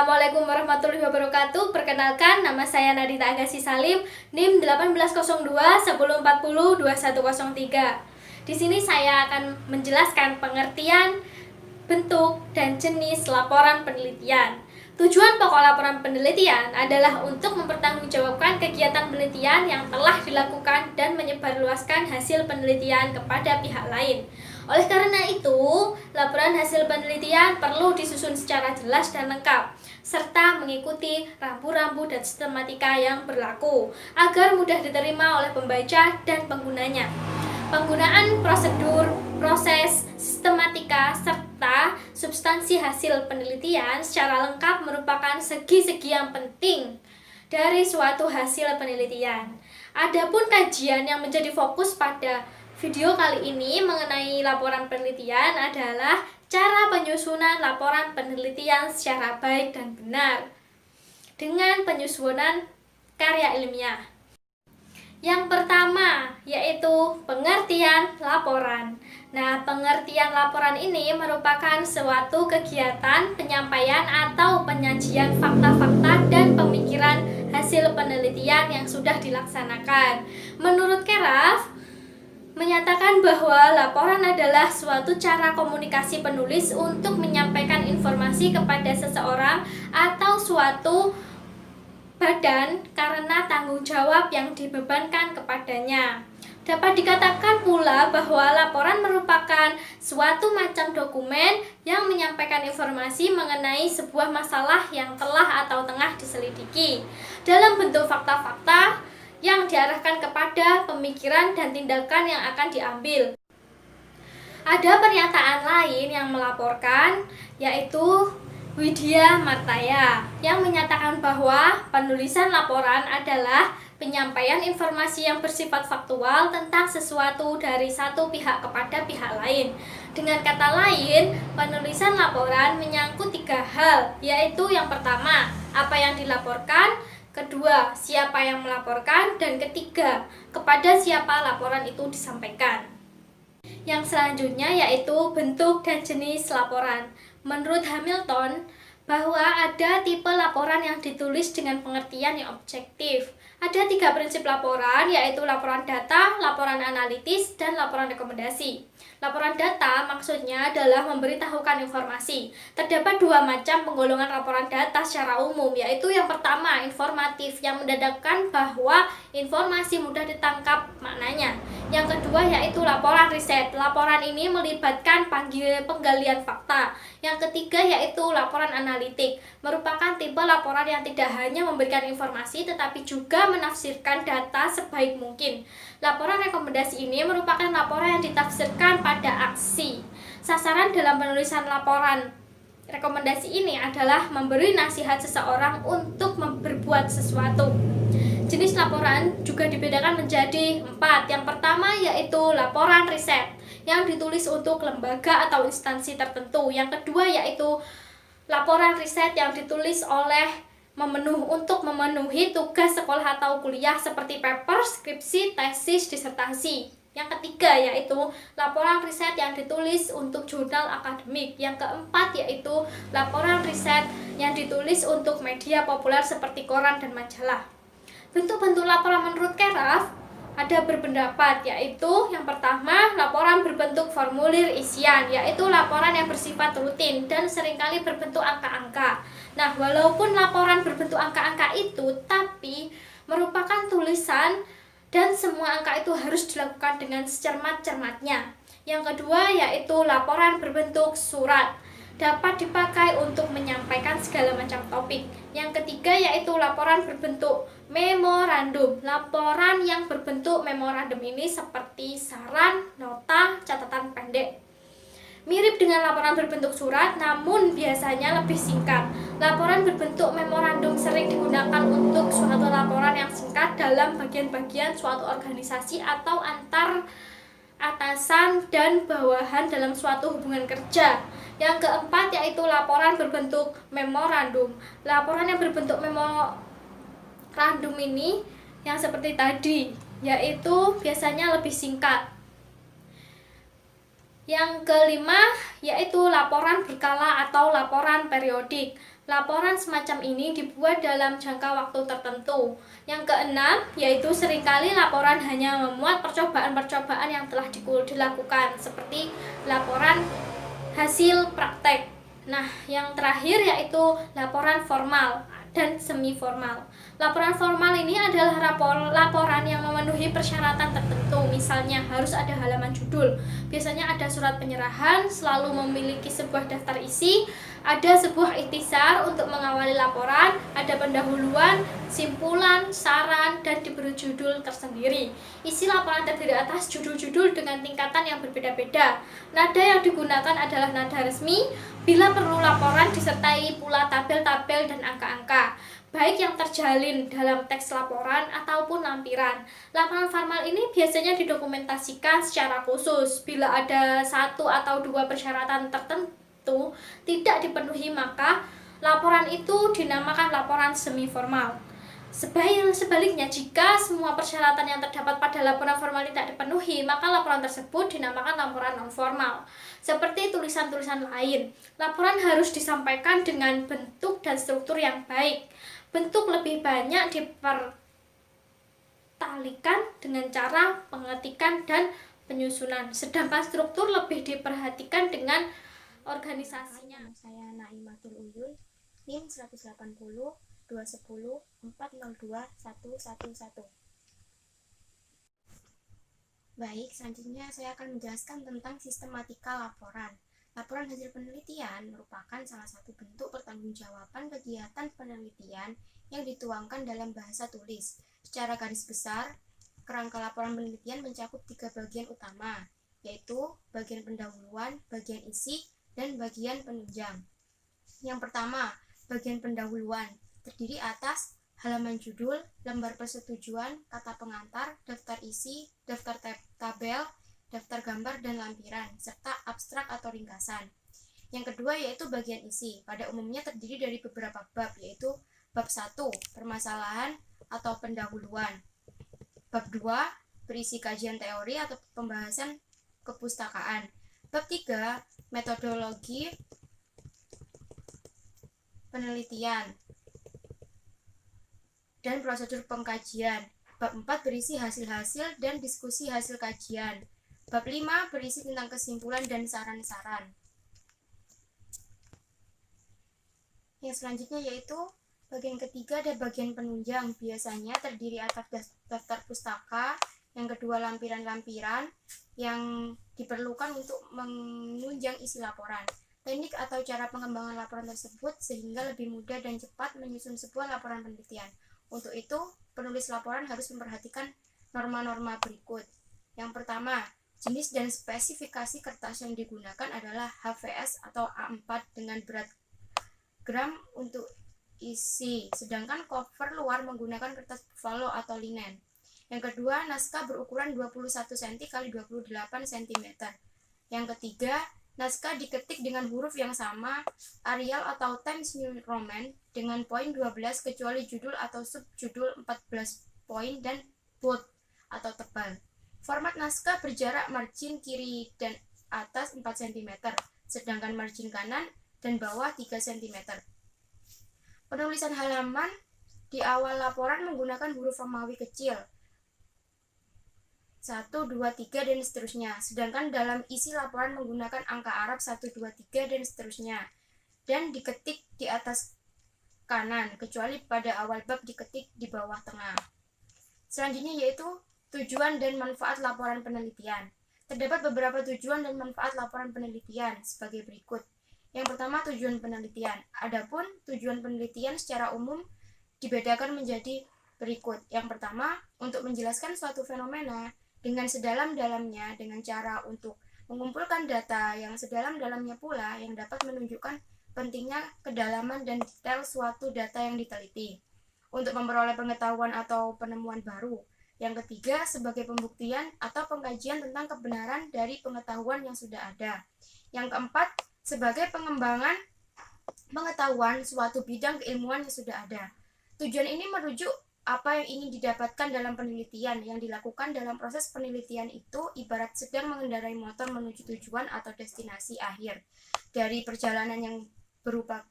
Assalamualaikum warahmatullahi wabarakatuh. Perkenalkan, nama saya Nadita Agassi Salim, NIM 1802 1040 2103. Di sini saya akan menjelaskan pengertian, bentuk, dan jenis laporan penelitian. Tujuan pokok laporan penelitian adalah untuk mempertanggungjawabkan kegiatan penelitian yang telah dilakukan dan menyebarluaskan hasil penelitian kepada pihak lain. Oleh karena itu, laporan hasil penelitian perlu disusun secara jelas dan lengkap, serta mengikuti rambu-rambu dan sistematika yang berlaku, agar mudah diterima oleh pembaca dan penggunanya. Penggunaan prosedur, proses, sistematika, serta substansi hasil penelitian secara lengkap merupakan segi-segi yang penting dari suatu hasil penelitian. Adapun kajian yang menjadi fokus pada video kali ini mengenai laporan penelitian adalah cara penyusunan laporan penelitian secara baik dan benar dengan penyusunan karya ilmiah. Yang pertama yaitu pengertian laporan. Nah, pengertian laporan ini merupakan suatu kegiatan penyampaian atau penyajian fakta-fakta dan pemikiran hasil penelitian yang sudah dilaksanakan. Menurut Keraf, menyatakan bahwa laporan adalah suatu cara komunikasi penulis untuk menyampaikan informasi kepada seseorang atau suatu badan karena tanggung jawab yang dibebankan kepadanya. Dapat dikatakan pula bahwa laporan merupakan suatu macam dokumen yang menyampaikan informasi mengenai sebuah masalah yang telah atau tengah diselidiki dalam bentuk fakta-fakta yang diarahkan kepada pemikiran dan tindakan yang akan diambil. Ada pernyataan lain yang melaporkan, yaitu Widya Martaya, yang menyatakan bahwa penulisan laporan adalah penyampaian informasi yang bersifat faktual tentang sesuatu dari satu pihak kepada pihak lain. Dengan kata lain, penulisan laporan menyangkut 3 hal, yaitu yang pertama, apa yang dilaporkan, kedua, siapa yang melaporkan, dan ketiga, kepada siapa laporan itu disampaikan. Yang selanjutnya yaitu bentuk dan jenis laporan. Menurut Hamilton, bahwa ada tipe laporan yang ditulis dengan pengertian yang objektif. Ada 3 prinsip laporan, yaitu laporan data, laporan analitis, dan laporan rekomendasi. Laporan data maksudnya adalah memberitahukan informasi. Terdapat 2 macam penggolongan laporan data secara umum, yaitu yang pertama, informatif, yang menandakan bahwa informasi mudah ditangkap maknanya. Yang kedua yaitu laporan riset. Laporan ini melibatkan penggalian fakta. Yang ketiga yaitu laporan analitik, merupakan tipe laporan yang tidak hanya memberikan informasi tetapi juga menafsirkan data sebaik mungkin. Laporan rekomendasi ini merupakan laporan yang ditafsirkan pada aksi. Sasaran dalam penulisan laporan rekomendasi ini adalah memberi nasihat seseorang untuk berbuat sesuatu. Jenis laporan juga dibedakan menjadi 4. Yang pertama yaitu laporan riset yang ditulis untuk lembaga atau instansi tertentu. Yang kedua yaitu laporan riset yang ditulis untuk memenuhi tugas sekolah atau kuliah seperti paper, skripsi, tesis, disertasi. Yang ketiga yaitu laporan riset yang ditulis untuk jurnal akademik. Yang keempat yaitu laporan riset yang ditulis untuk media populer seperti koran dan majalah. Bentuk-bentuk laporan menurut Keraf ada berpendapat, yaitu yang pertama, laporan berbentuk formulir isian, yaitu laporan yang bersifat rutin dan seringkali berbentuk angka-angka. Nah, walaupun laporan berbentuk angka-angka itu, tapi merupakan tulisan dan semua angka itu harus dilakukan dengan secermat-cermatnya. Yang kedua yaitu laporan berbentuk surat, dapat dipakai untuk menyampaikan segala macam topik. Yang ketiga yaitu laporan berbentuk memorandum. Laporan yang berbentuk memorandum ini seperti saran, nota, catatan pendek. Mirip dengan laporan berbentuk surat, namun biasanya lebih singkat. Laporan berbentuk memorandum sering digunakan untuk suatu laporan yang singkat dalam bagian-bagian suatu organisasi atau antar atasan dan bawahan dalam suatu hubungan kerja. Yang keempat yaitu laporan berbentuk memorandum. Laporan yang berbentuk memorandum ini yang seperti tadi, yaitu biasanya lebih singkat. Yang kelima yaitu laporan berkala atau laporan periodik. Laporan semacam ini dibuat dalam jangka waktu tertentu. Yang keenam yaitu seringkali laporan hanya memuat percobaan-percobaan yang telah dilakukan, seperti laporan hasil praktek. Nah, yang terakhir yaitu laporan formal dan semi formal. Laporan formal ini adalah laporan yang memenuhi persyaratan tertentu. Misalnya harus ada halaman judul. Biasanya ada surat penyerahan, selalu memiliki sebuah daftar isi, ada sebuah ikhtisar untuk mengawali laporan, ada pendahuluan, simpulan, saran, dan diberi judul tersendiri. Isi laporan terdiri atas judul-judul dengan tingkatan yang berbeda-beda. Nada yang digunakan adalah nada resmi. Bila perlu, laporan disertai pula tabel-tabel dan angka-angka, baik yang terjalin dalam teks laporan ataupun lampiran. Laporan formal ini biasanya didokumentasikan secara khusus. Bila ada satu atau dua persyaratan tertentu tidak dipenuhi, maka laporan itu dinamakan laporan semi formal. Sebaliknya, jika semua persyaratan yang terdapat pada laporan formal tidak dipenuhi, maka laporan tersebut dinamakan laporan non formal. Seperti tulisan-tulisan lain, laporan harus disampaikan dengan bentuk dan struktur yang baik. Bentuk lebih banyak dipertalikan dengan cara pengetikan dan penyusunan, sedangkan struktur lebih diperhatikan dengan organisasinya. Saya Naimatul Uyun, NIM 180 210 402 111. Baik, selanjutnya saya akan menjelaskan tentang sistematika laporan. Laporan hasil penelitian merupakan salah satu bentuk pertanggungjawaban kegiatan penelitian yang dituangkan dalam bahasa tulis. Secara garis besar, kerangka laporan penelitian mencakup 3 bagian utama, yaitu bagian pendahuluan, bagian isi, dan bagian penunjang. Yang pertama, bagian pendahuluan terdiri atas halaman judul, lembar persetujuan, kata pengantar, daftar isi, daftar tabel, daftar gambar dan lampiran, serta abstrak atau ringkasan. Yang kedua yaitu bagian isi, pada umumnya terdiri dari beberapa bab, yaitu bab 1, permasalahan atau pendahuluan. Bab 2, berisi kajian teori atau pembahasan kepustakaan. Bab 3, metodologi penelitian dan prosedur pengkajian. Bab 4 berisi hasil-hasil dan diskusi hasil kajian. Bab 5 berisi tentang kesimpulan dan saran-saran. Yang selanjutnya yaitu bagian ketiga ada bagian penunjang, biasanya terdiri atas daftar pustaka, yang kedua lampiran-lampiran yang diperlukan untuk menunjang isi laporan. Teknik atau cara pengembangan laporan tersebut sehingga lebih mudah dan cepat menyusun sebuah laporan penelitian. Untuk itu, penulis laporan harus memperhatikan norma-norma berikut. Yang pertama, jenis dan spesifikasi kertas yang digunakan adalah HVS atau A4 dengan berat gram untuk isi, sedangkan cover luar menggunakan kertas buffalo atau linen. Yang kedua, naskah berukuran 21 cm x 28 cm. Yang ketiga, naskah diketik dengan huruf yang sama, Arial atau Times New Roman, dengan poin 12 kecuali judul atau subjudul 14 poin dan bold atau tebal. Format naskah berjarak margin kiri dan atas 4 cm, sedangkan margin kanan dan bawah 3 cm. Penulisan halaman di awal laporan menggunakan huruf Romawi kecil 1, 2, 3 dan seterusnya, sedangkan dalam isi laporan menggunakan angka Arab 1, 2, 3 dan seterusnya, dan diketik di atas kanan, kecuali pada awal bab diketik di bawah tengah. Selanjutnya yaitu tujuan dan manfaat laporan penelitian. Terdapat beberapa tujuan dan manfaat laporan penelitian sebagai berikut. Yang pertama, tujuan penelitian. Adapun tujuan penelitian secara umum dibedakan menjadi berikut. Yang pertama, untuk menjelaskan suatu fenomena dengan sedalam-dalamnya dengan cara untuk mengumpulkan data yang sedalam-dalamnya pula yang dapat menunjukkan pentingnya kedalaman dan detail suatu data yang diteliti untuk memperoleh pengetahuan atau penemuan baru. Yang ketiga, sebagai pembuktian atau pengkajian tentang kebenaran dari pengetahuan yang sudah ada. Yang keempat, sebagai pengembangan pengetahuan suatu bidang keilmuan yang sudah ada. Tujuan ini merujuk apa yang ingin didapatkan dalam penelitian. Yang dilakukan dalam proses penelitian itu ibarat sedang mengendarai motor menuju tujuan atau destinasi akhir dari perjalanan yang berupa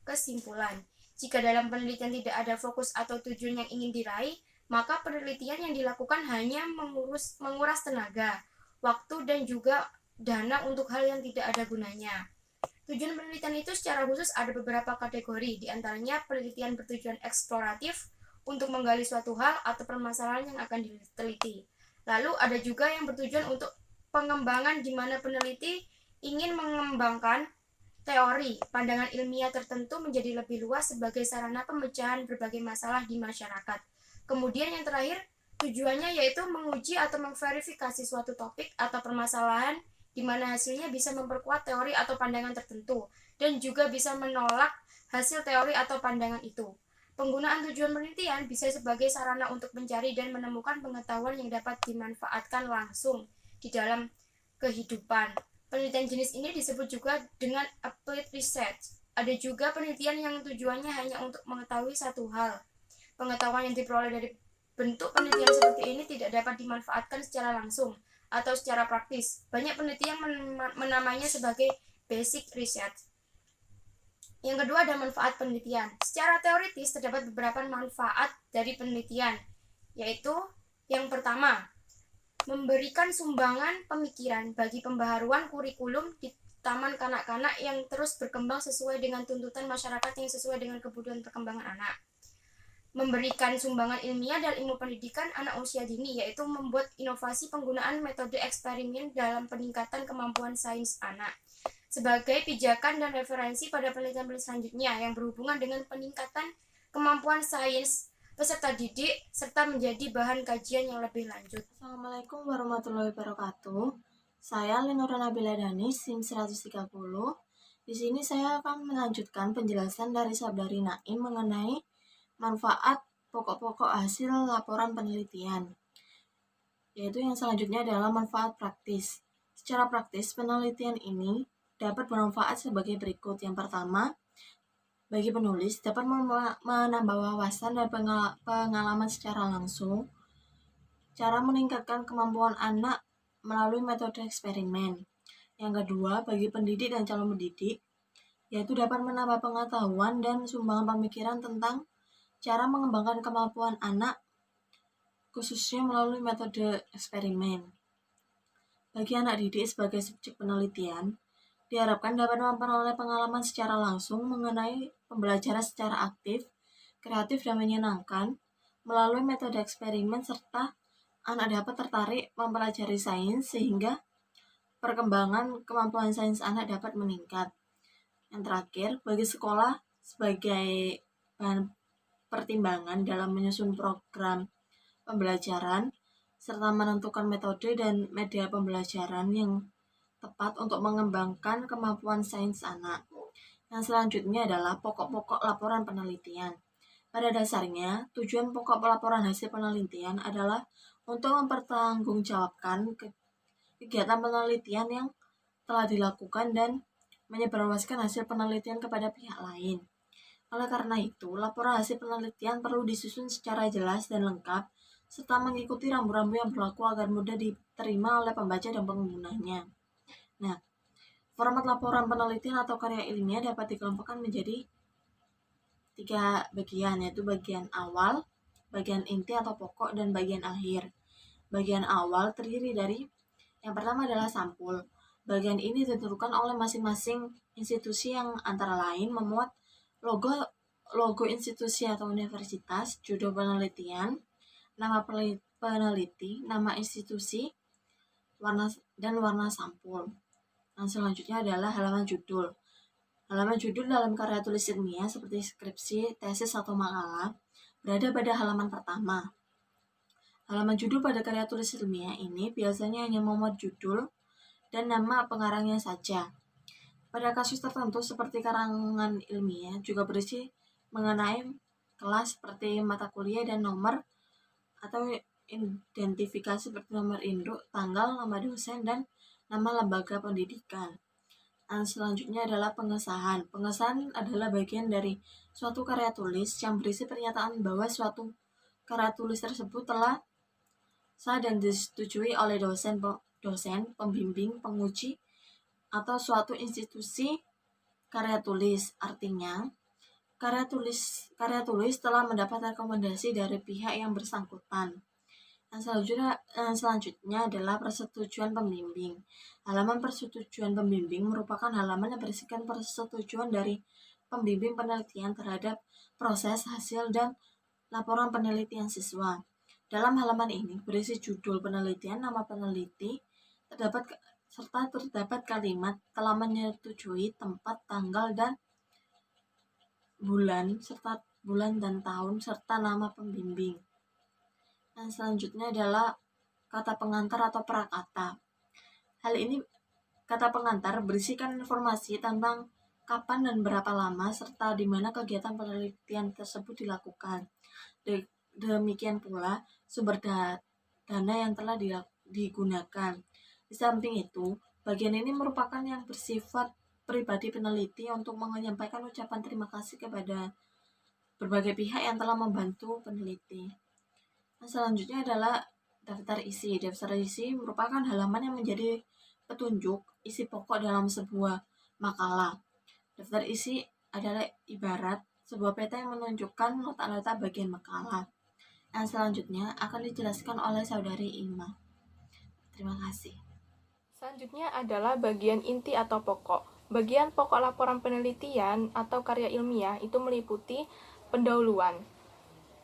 kesimpulan. Jika dalam penelitian tidak ada fokus atau tujuan yang ingin diraih, maka penelitian yang dilakukan hanya menguras tenaga, waktu, dan juga dana untuk hal yang tidak ada gunanya. Tujuan penelitian itu secara khusus ada beberapa kategori, diantaranya penelitian bertujuan eksploratif untuk menggali suatu hal atau permasalahan yang akan diteliti. Lalu ada juga yang bertujuan untuk pengembangan, di mana peneliti ingin mengembangkan teori, pandangan ilmiah tertentu menjadi lebih luas sebagai sarana pemecahan berbagai masalah di masyarakat. Kemudian yang terakhir, tujuannya yaitu menguji atau memverifikasi suatu topik atau permasalahan di mana hasilnya bisa memperkuat teori atau pandangan tertentu dan juga bisa menolak hasil teori atau pandangan itu. Penggunaan tujuan penelitian bisa sebagai sarana untuk mencari dan menemukan pengetahuan yang dapat dimanfaatkan langsung di dalam kehidupan. Penelitian jenis ini disebut juga dengan applied research. Ada juga penelitian yang tujuannya hanya untuk mengetahui satu hal. Pengetahuan yang diperoleh dari bentuk penelitian seperti ini tidak dapat dimanfaatkan secara langsung atau secara praktis. Banyak penelitian menamainya sebagai basic research. Yang kedua ada manfaat penelitian. Secara teoritis terdapat beberapa manfaat dari penelitian, yaitu yang pertama, memberikan sumbangan pemikiran bagi pembaharuan kurikulum di taman kanak-kanak yang terus berkembang sesuai dengan tuntutan masyarakat yang sesuai dengan kebutuhan perkembangan anak. Memberikan sumbangan ilmiah dan ilmu pendidikan anak usia dini, yaitu membuat inovasi penggunaan metode eksperimen dalam peningkatan kemampuan sains anak sebagai pijakan dan referensi pada penelitian selanjutnya yang berhubungan dengan peningkatan kemampuan sains peserta didik serta menjadi bahan kajian yang lebih lanjut. Assalamualaikum warahmatullahi wabarakatuh. Saya Lenora Nabila Dani, SIM 130. Di sini saya akan melanjutkan penjelasan dari Sabdari Naim mengenai manfaat pokok-pokok hasil laporan penelitian. Yaitu yang selanjutnya adalah manfaat praktis. Secara praktis, penelitian ini dapat bermanfaat sebagai berikut. Yang pertama, bagi penulis dapat menambah wawasan dan pengalaman secara langsung. Cara meningkatkan kemampuan anak melalui metode eksperimen. Yang kedua, bagi pendidik dan calon pendidik, yaitu dapat menambah pengetahuan dan sumbangan pemikiran tentang cara mengembangkan kemampuan anak, khususnya melalui metode eksperimen. Bagi anak didik sebagai subjek penelitian, diharapkan dapat memperoleh pengalaman secara langsung mengenai pembelajaran secara aktif, kreatif, dan menyenangkan melalui metode eksperimen, serta anak dapat tertarik mempelajari sains sehingga perkembangan kemampuan sains anak dapat meningkat. Yang terakhir, bagi sekolah sebagai bahan pertimbangan dalam menyusun program pembelajaran serta menentukan metode dan media pembelajaran yang tepat untuk mengembangkan kemampuan sains anak. Yang selanjutnya adalah pokok-pokok laporan penelitian. Pada dasarnya, tujuan pokok laporan hasil penelitian adalah untuk mempertanggungjawabkan kegiatan penelitian yang telah dilakukan dan menyebarluaskan hasil penelitian kepada pihak lain. Oleh karena itu, laporan hasil penelitian perlu disusun secara jelas dan lengkap, serta mengikuti rambu-rambu yang berlaku agar mudah diterima oleh pembaca dan penggunanya. Nah, format laporan penelitian atau karya ilmiah dapat dikelompokkan menjadi 3 bagian, yaitu bagian awal, bagian inti atau pokok, dan bagian akhir. Bagian awal terdiri dari yang pertama adalah sampul. Bagian ini ditentukan oleh masing-masing institusi yang antara lain memuat logo institusi atau universitas, judul penelitian, nama peneliti, nama institusi, warna sampul. Yang selanjutnya adalah halaman judul. Halaman judul dalam karya tulis ilmiah seperti skripsi, tesis, atau makalah berada pada halaman pertama. Halaman judul pada karya tulis ilmiah ini biasanya hanya memuat judul dan nama pengarangnya saja. Pada kasus tertentu seperti karangan ilmiah juga berisi mengenai kelas seperti mata kuliah dan nomor atau identifikasi seperti nomor induk, tanggal, nama dosen, dan nama lembaga pendidikan. Dan selanjutnya adalah pengesahan. Pengesahan adalah bagian dari suatu karya tulis yang berisi pernyataan bahwa suatu karya tulis tersebut telah sah dan disetujui oleh dosen, pembimbing, penguji, atau suatu institusi karya tulis. Artinya, karya tulis telah mendapat rekomendasi dari pihak yang bersangkutan. Selanjutnya adalah persetujuan pembimbing. Halaman persetujuan pembimbing merupakan halaman yang berisikan persetujuan dari pembimbing penelitian terhadap proses, hasil, dan laporan penelitian siswa. Dalam halaman ini berisi judul penelitian, nama peneliti, serta terdapat kalimat telah menyetujui tempat, tanggal, dan bulan dan tahun serta nama pembimbing. Dan selanjutnya adalah kata pengantar atau prakata. Hal ini kata pengantar berisikan informasi tentang kapan dan berapa lama serta di mana kegiatan penelitian tersebut dilakukan. Demikian pula sumber dana yang telah digunakan. Di samping itu, bagian ini merupakan yang bersifat pribadi peneliti untuk menyampaikan ucapan terima kasih kepada berbagai pihak yang telah membantu peneliti. Nah, selanjutnya adalah daftar isi. Daftar isi merupakan halaman yang menjadi petunjuk isi pokok dalam sebuah makalah. Daftar isi adalah ibarat sebuah peta yang menunjukkan letak-letak bagian makalah. Yang selanjutnya akan dijelaskan oleh Saudari Ima. Terima kasih. Selanjutnya adalah bagian inti atau pokok. Bagian pokok laporan penelitian atau karya ilmiah itu meliputi pendahuluan.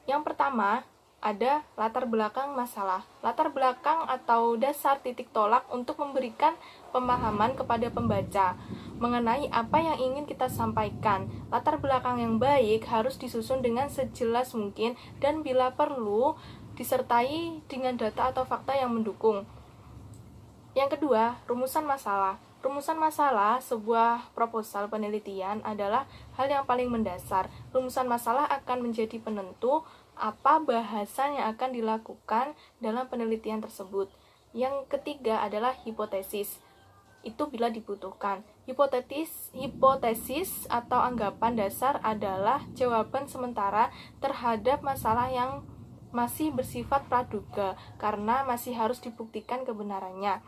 Yang pertama, ada latar belakang masalah. Latar belakang atau dasar titik tolak untuk memberikan pemahaman kepada pembaca mengenai apa yang ingin kita sampaikan. Latar belakang yang baik harus disusun dengan sejelas mungkin dan bila perlu disertai dengan data atau fakta yang mendukung. Yang kedua, rumusan masalah. Rumusan masalah sebuah proposal penelitian adalah hal yang paling mendasar. Rumusan masalah akan menjadi penentu apa bahasan yang akan dilakukan dalam penelitian tersebut. Yang ketiga adalah hipotesis. Itu bila dibutuhkan. Hipotesis atau anggapan dasar adalah jawaban sementara terhadap masalah yang masih bersifat praduga karena masih harus dibuktikan kebenarannya.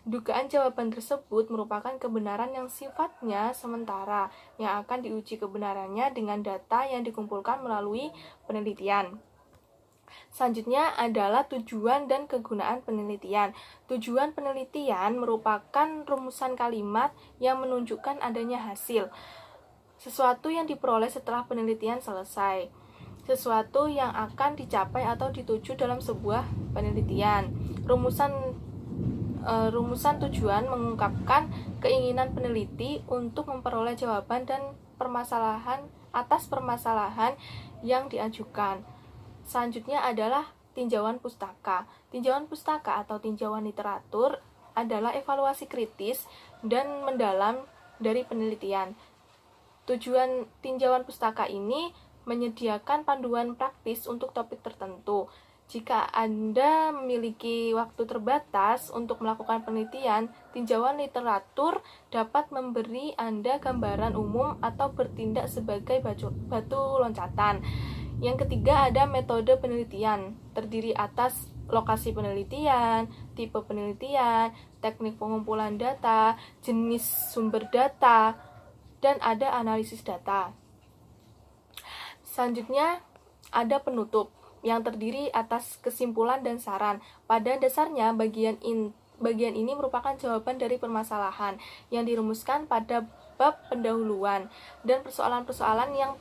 Dugaan jawaban tersebut merupakan kebenaran yang sifatnya sementara, yang akan diuji kebenarannya dengan data yang dikumpulkan melalui penelitian. Selanjutnya adalah tujuan dan kegunaan penelitian. Tujuan penelitian merupakan rumusan kalimat yang menunjukkan adanya hasil, sesuatu yang diperoleh setelah penelitian selesai, sesuatu yang akan dicapai atau dituju dalam sebuah penelitian. Rumusan tujuan mengungkapkan keinginan peneliti untuk memperoleh jawaban dan permasalahan yang diajukan. Selanjutnya adalah tinjauan pustaka. Tinjauan pustaka atau tinjauan literatur adalah evaluasi kritis dan mendalam dari penelitian. Tujuan tinjauan pustaka ini menyediakan panduan praktis untuk topik tertentu. Jika Anda memiliki waktu terbatas untuk melakukan penelitian, tinjauan literatur dapat memberi Anda gambaran umum atau bertindak sebagai batu loncatan. Yang ketiga ada metode penelitian, terdiri atas lokasi penelitian, tipe penelitian, teknik pengumpulan data, jenis sumber data, dan ada analisis data. Selanjutnya ada penutup yang terdiri atas kesimpulan dan saran. Pada dasarnya, bagian ini merupakan jawaban dari permasalahan yang dirumuskan pada bab pendahuluan dan persoalan-persoalan yang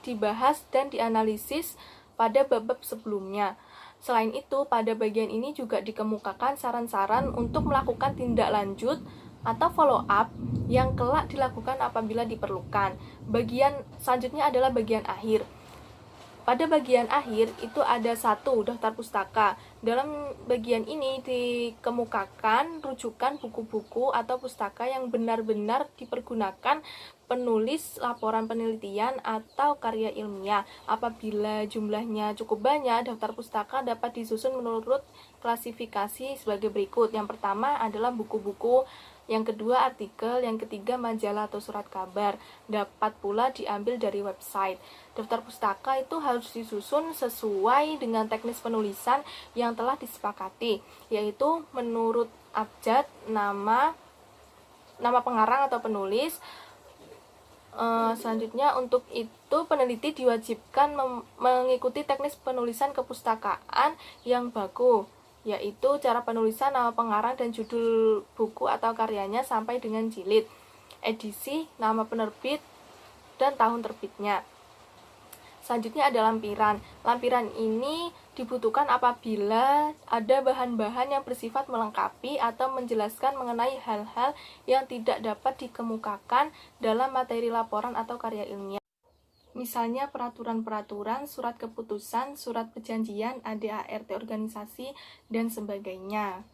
dibahas dan dianalisis pada bab-bab sebelumnya. Selain itu, pada bagian ini juga dikemukakan saran-saran untuk melakukan tindak lanjut atau follow up yang kelak dilakukan apabila diperlukan. Bagian selanjutnya adalah bagian akhir. Pada bagian akhir itu ada satu daftar pustaka. Dalam bagian ini dikemukakan rujukan buku-buku atau pustaka yang benar-benar dipergunakan penulis laporan penelitian atau karya ilmiah. Apabila jumlahnya cukup banyak, daftar pustaka dapat disusun menurut klasifikasi sebagai berikut. Yang pertama adalah buku-buku yang kedua artikel, yang ketiga majalah atau surat kabar. Dapat pula diambil dari website. Daftar pustaka itu harus disusun sesuai dengan teknis penulisan yang telah disepakati, yaitu menurut abjad, nama pengarang atau penulis. Selanjutnya untuk itu peneliti diwajibkan mengikuti teknis penulisan kepustakaan yang baku, yaitu cara penulisan nama pengarang dan judul buku atau karyanya sampai dengan jilid, edisi, nama penerbit, dan tahun terbitnya. Selanjutnya ada lampiran. Lampiran ini dibutuhkan apabila ada bahan-bahan yang bersifat melengkapi atau menjelaskan mengenai hal-hal yang tidak dapat dikemukakan dalam materi laporan atau karya ilmiah. Misalnya peraturan-peraturan, surat keputusan, surat perjanjian, ADART organisasi, dan sebagainya.